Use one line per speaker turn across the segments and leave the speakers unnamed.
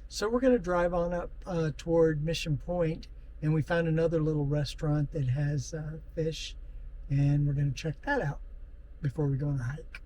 So we're going to drive on up toward Mission Point, and we found another little restaurant that has fish, and we're going to check that out before we go on a hike.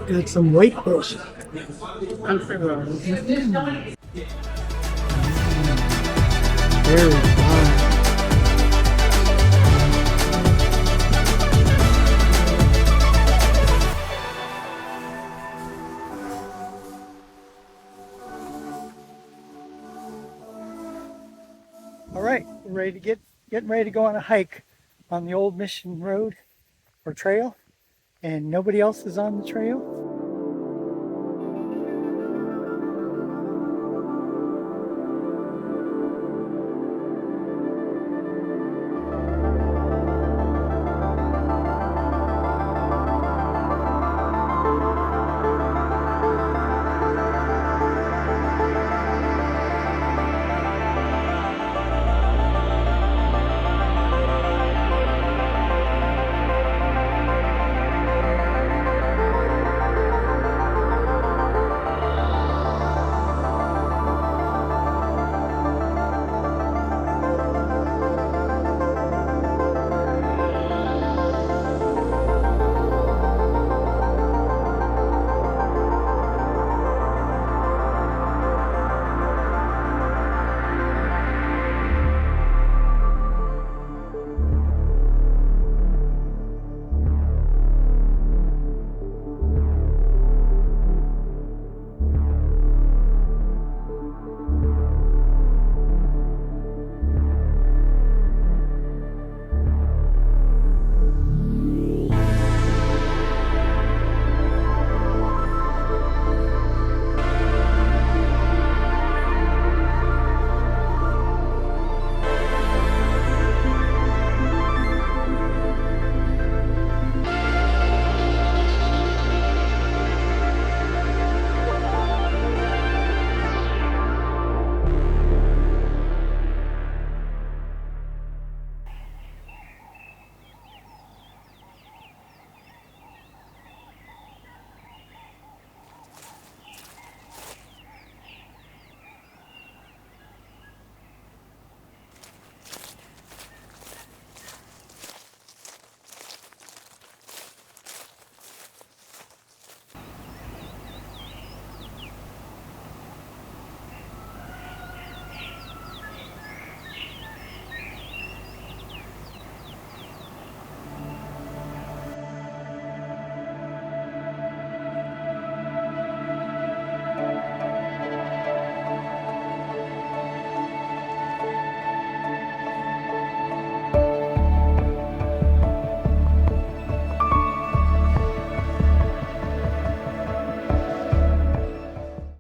Got some whitefish. Very fine. All right, we're ready to getting ready to go on a hike on the old Mission Road or trail, and nobody else is on the trail.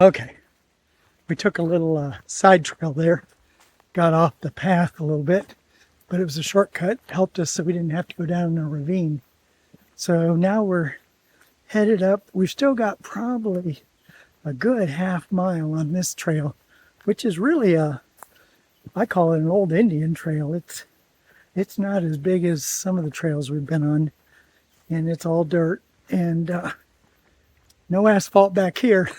Okay, we took a little side trail there, got off the path a little bit, but it was a shortcut, helped us so we didn't have to go down a ravine. So now we're headed up. We've still got probably a good half mile on this trail, which is really I call it an old Indian trail. It's not as big as some of the trails we've been on, and it's all dirt and no asphalt back here.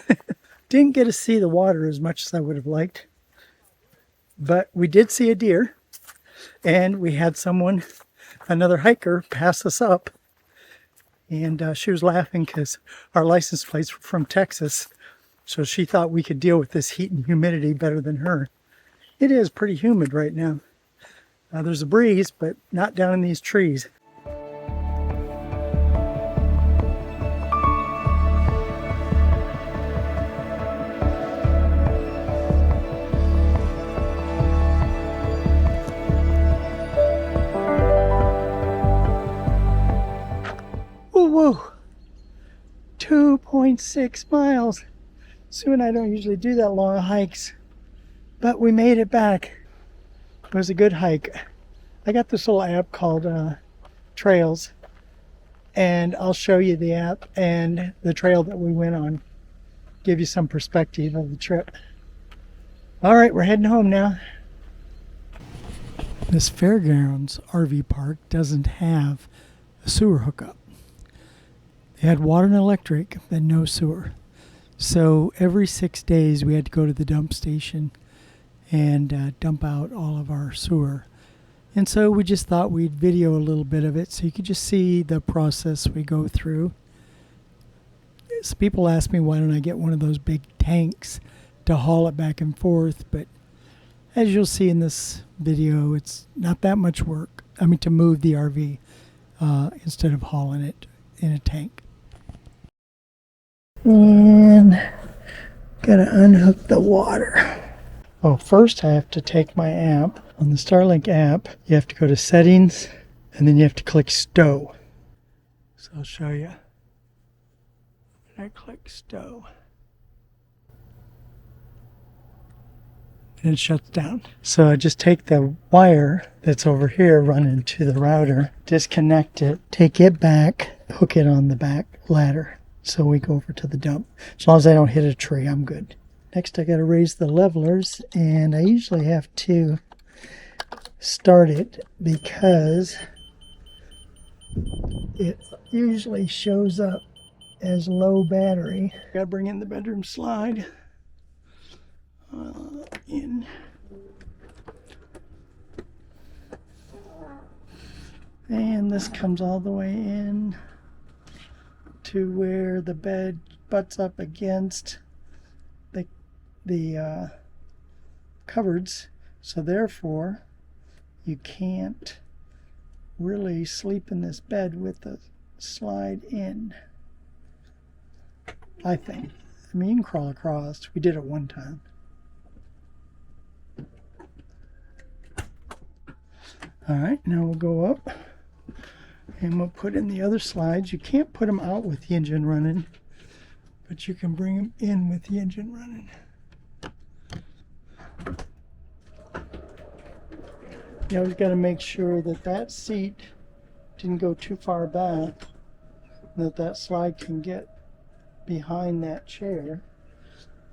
Didn't get to see the water as much as I would have liked, but we did see a deer, and we had another hiker, pass us up, and she was laughing because our license plates were from Texas, So she thought we could deal with this heat and humidity better than her. It is pretty humid right now. There's a breeze, but not down in these trees. Whoa, 2.6 miles. Sue and I don't usually do that long hikes, but we made it back. It was a good hike. I got this little app called Trails, and I'll show you the app and the trail that we went on. Give you some perspective of the trip. All right, we're heading home now. This Fairgrounds RV park doesn't have a sewer hookup. They had water and electric, but no sewer. So every 6 days we had to go to the dump station and dump out all of our sewer. And so we just thought we'd video a little bit of it so you could just see the process we go through. So people ask me why don't I get one of those big tanks to haul it back and forth, but as you'll see in this video, it's not that much work. I mean, to move the RV instead of hauling it in a tank. And gotta unhook the water. Oh, first I have to take my app. On the Starlink app, you have to go to settings and then you have to click stow. So I'll show you. And I click stow. And it shuts down. So I just take the wire that's over here, run into the router, disconnect it, take it back, hook it on the back ladder. So we go over to the dump. As long as I don't hit a tree, I'm good. Next I got to raise the levelers, and I usually have to start it because it usually shows up as low battery. Got to bring in the bedroom slide. In. And this comes all the way in to where the bed butts up against the cupboards, so therefore you can't really sleep in this bed with the slide in, I think. I mean, you can crawl across. We did it one time. All right, now we'll go up and we'll put in the other slides. You can't put them out with the engine running, but you can bring them in with the engine running. You always got to make sure that that seat didn't go too far back, and that slide can get behind that chair,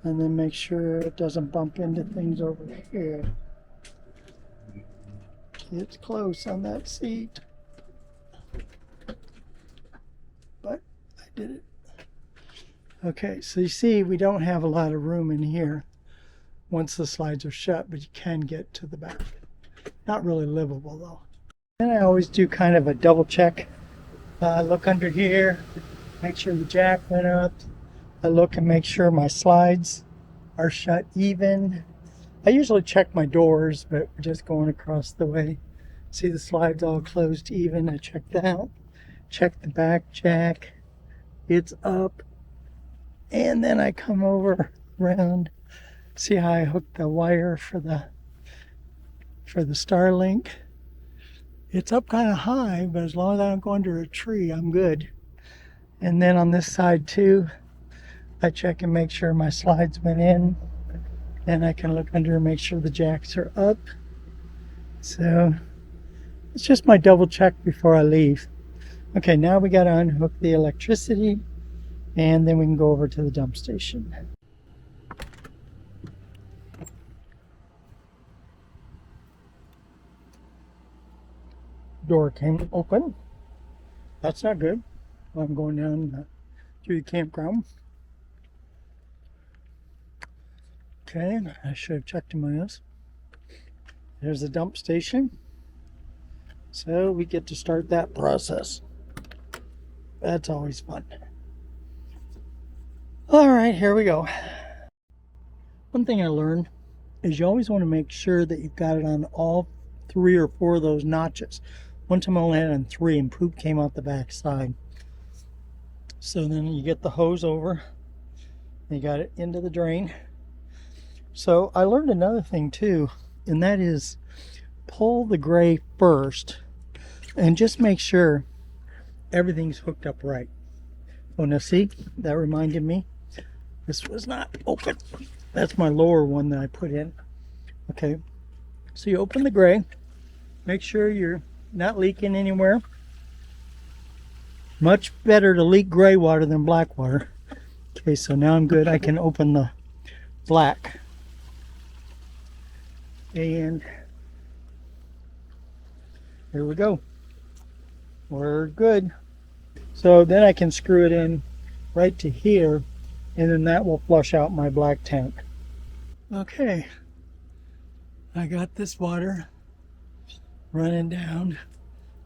and then make sure it doesn't bump into things over here. It's close on that seat, but I did it. Okay, so you see we don't have a lot of room in here once the slides are shut, but you can get to the back. Not really livable though. Then I always do kind of a double check. Look under here, make sure the jack went up. I look and make sure my slides are shut even. I usually check my doors, but we're just going across the way. See the slides all closed even. I check that. Check the back jack. It's up. And then I come over around. See how I hooked the wire for the Starlink. It's up kind of high, but as long as I don't go under a tree, I'm good. And then on this side too, I check and make sure my slides went in. Then I can look under and make sure the jacks are up. So it's just my double check before I leave. Okay, now we got to unhook the electricity, and then we can go over to the dump station. Door came open. That's not good. I'm going down to the campground. Okay, I should have checked my nose. There's the dump station. So we get to start that process. That's always fun. All right, here we go. One thing I learned is you always want to make sure that you've got it on all 3 or 4 of those notches. One time I only had it on 3 and poop came out the back side. So then you get the hose over, you got it into the drain. So I learned another thing too, and that is pull the gray first and just make sure everything's hooked up right. Oh, now see, that reminded me, this was not open. That's my lower one that I put in. Okay, so you open the gray, make sure you're not leaking anywhere. Much better to leak gray water than black water. Okay, so now I'm good. I can open the black. And here we go. We're good. So then I can screw it in right to here, and then that will flush out my black tank. Okay, I got this water running down,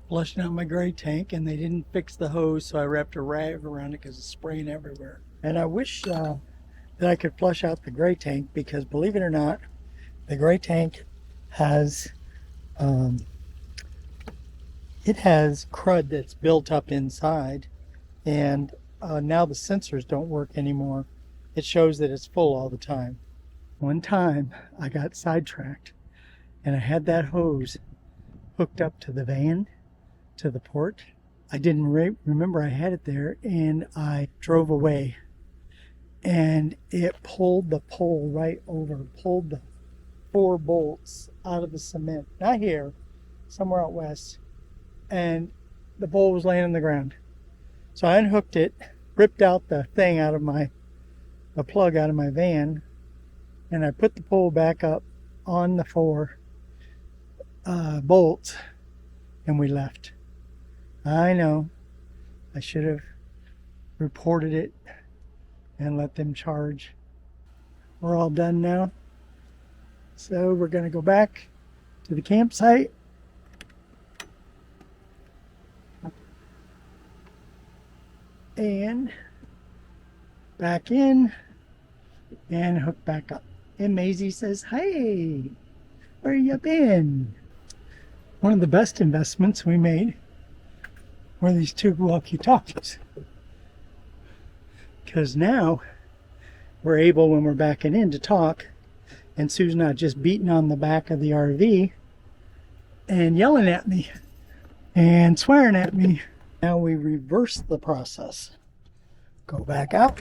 flushing out my gray tank, and they didn't fix the hose, so I wrapped a rag around it because it's spraying everywhere. And I wish that I could flush out the gray tank, because believe it or not, the gray tank has it has crud that's built up inside, and now the sensors don't work anymore. It shows that it's full all the time. One time I got sidetracked and I had that hose hooked up to the van, to the port. I didn't remember I had it there, and I drove away and it pulled the pole right over, pulled the 4 bolts out of the cement, not here, somewhere out west, and the pole was laying on the ground. So I unhooked it, ripped out the thing out of the plug out of my van, and I put the pole back up on the 4 bolts, and we left. I know, I should have reported it and let them charge. We're all done now. So we're going to go back to the campsite. And back in and hook back up. And Maisie says, "Hey, where you been?" One of the best investments we made were these 2 walkie-talkies. Because now we're able, when we're backing in, to talk, and Sue's not just beating on the back of the RV and yelling at me and swearing at me. Now we reverse the process. Go back out.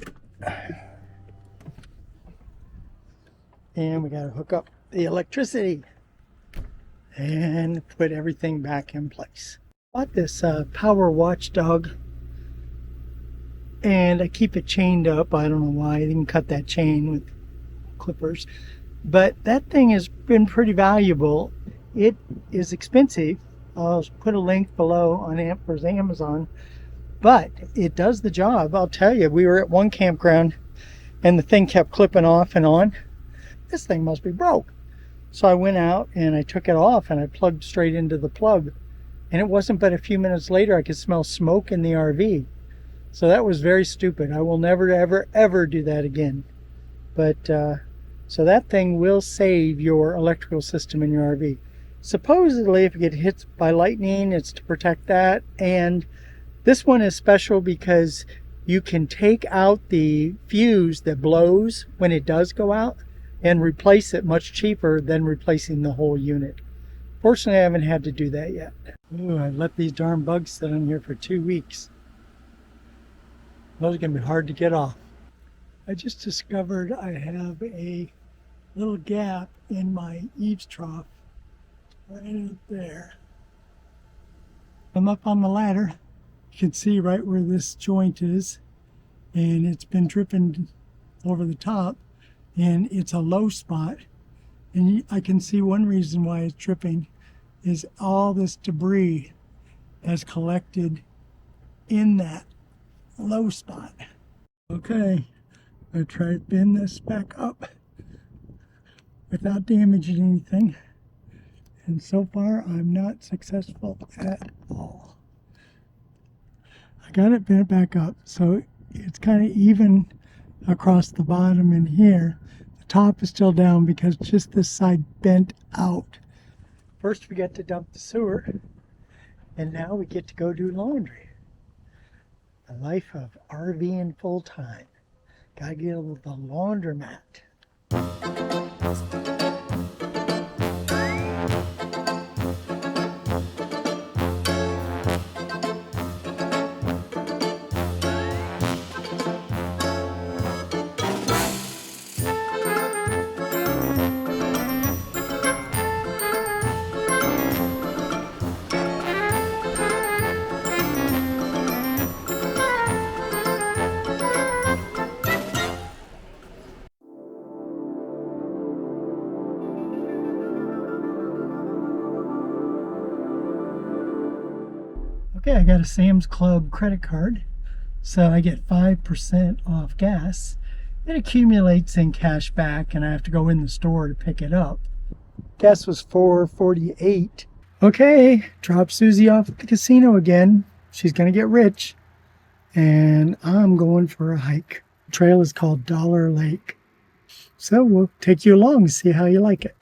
And we got to hook up the electricity and put everything back in place. Bought this power WatchDog, and I keep it chained up. I don't know why. I didn't cut that chain with clippers, but that thing has been pretty valuable. It is expensive. I'll put a link below on Amazon, but it does the job. I'll tell you, we were at one campground and the thing kept clipping off and on. This thing must be broke. So I went out and I took it off and I plugged straight into the plug, and it wasn't but a few minutes later I could smell smoke in the RV. So that was very stupid. I will never ever do that again. But so that thing will save your electrical system in your RV. Supposedly if it gets hit by lightning, it's to protect that. And this one is special because you can take out the fuse that blows when it does go out and replace it much cheaper than replacing the whole unit. Fortunately, I haven't had to do that yet. Ooh, I've let these darn bugs sit in here for 2 weeks. Those are going to be hard to get off. I just discovered I have a little gap in my eaves trough right up there. I'm up on the ladder. You can see right where this joint is, and it's been dripping over the top, and it's a low spot. And I can see one reason why it's dripping is all this debris has collected in that low spot. Okay, I try to bend this back up without damaging anything, and so far I'm not successful at all. I got it bent back up so it's kind of even across the bottom in here. The top is still down because just this side bent out. First we got to dump the sewer, and now we get to go do laundry. The life of RVing full time. Gotta get to the laundromat. Okay, I got a Sam's Club credit card, so I get 5% off gas. It accumulates in cash back, and I have to go in the store to pick it up. Gas was $4.48. Okay, drop Susie off at the casino again. She's gonna get rich, and I'm going for a hike. The trail is called Dollar Lake, so we'll take you along and see how you like it.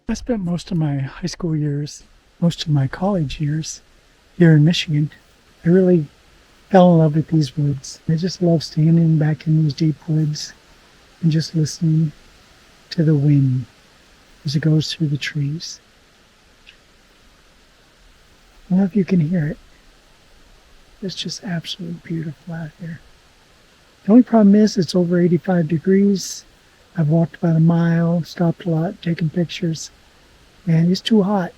I spent most of my high school years, most of my college years here in Michigan. I really fell in love with these woods. I just love standing back in these deep woods and just listening to the wind as it goes through the trees. I don't know if you can hear it. It's just absolutely beautiful out here. The only problem is it's over 85 degrees. I've walked about a mile, stopped a lot, taken pictures, and it's too hot.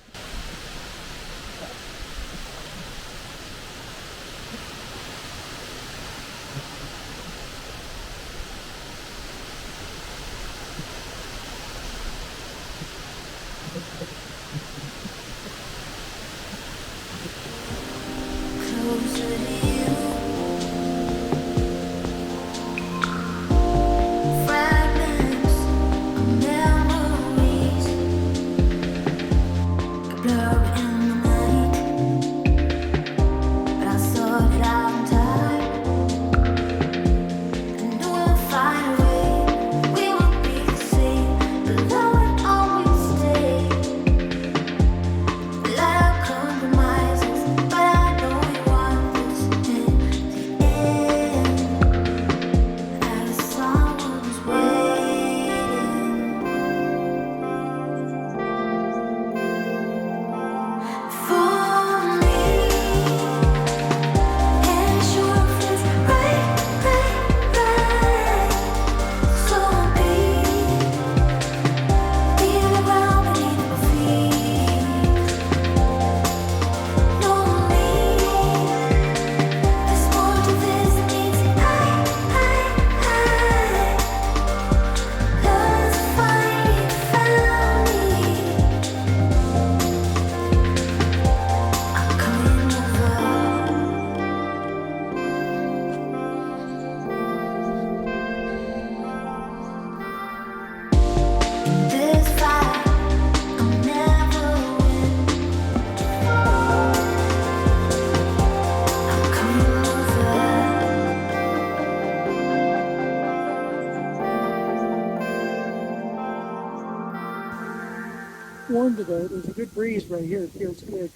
Warm today. There's a good breeze right here. It feels good.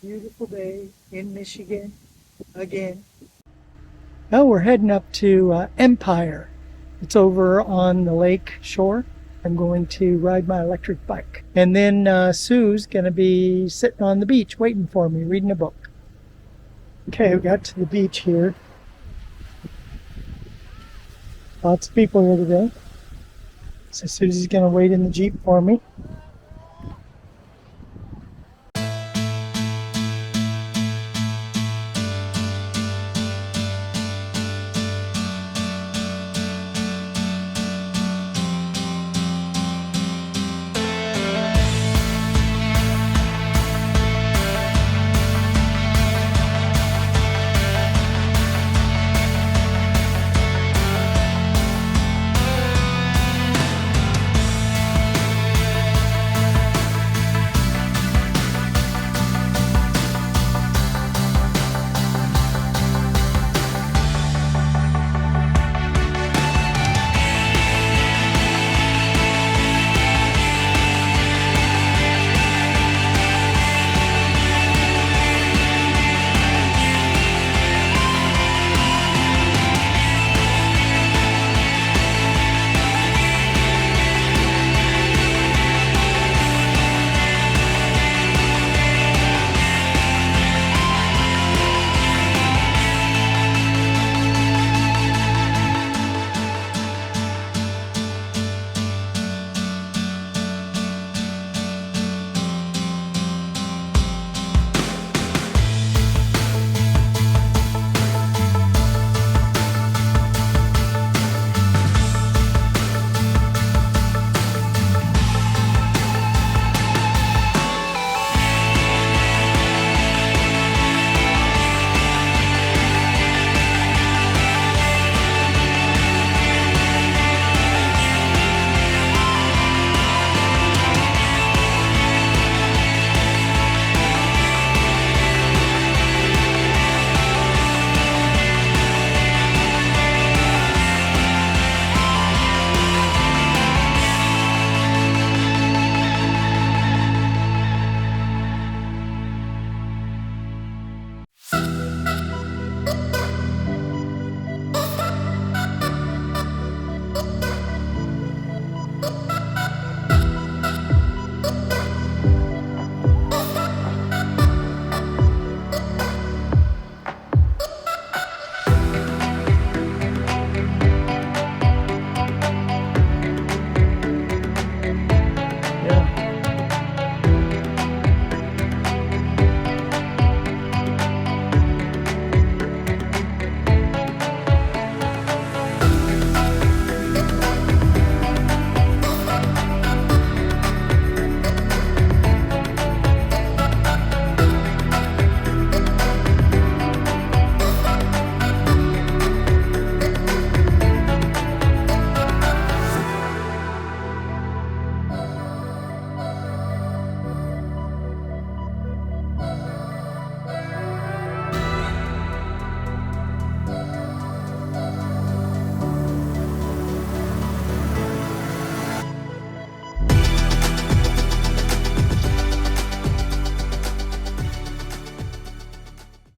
Beautiful day in Michigan again. Now we're heading up to Empire. It's over on the lake shore. I'm going to ride my electric bike. And then Sue's going to be sitting on the beach waiting for me, reading a book. Okay, we got to the beach here. Lots of people here today. So Susie's going to wait in the Jeep for me.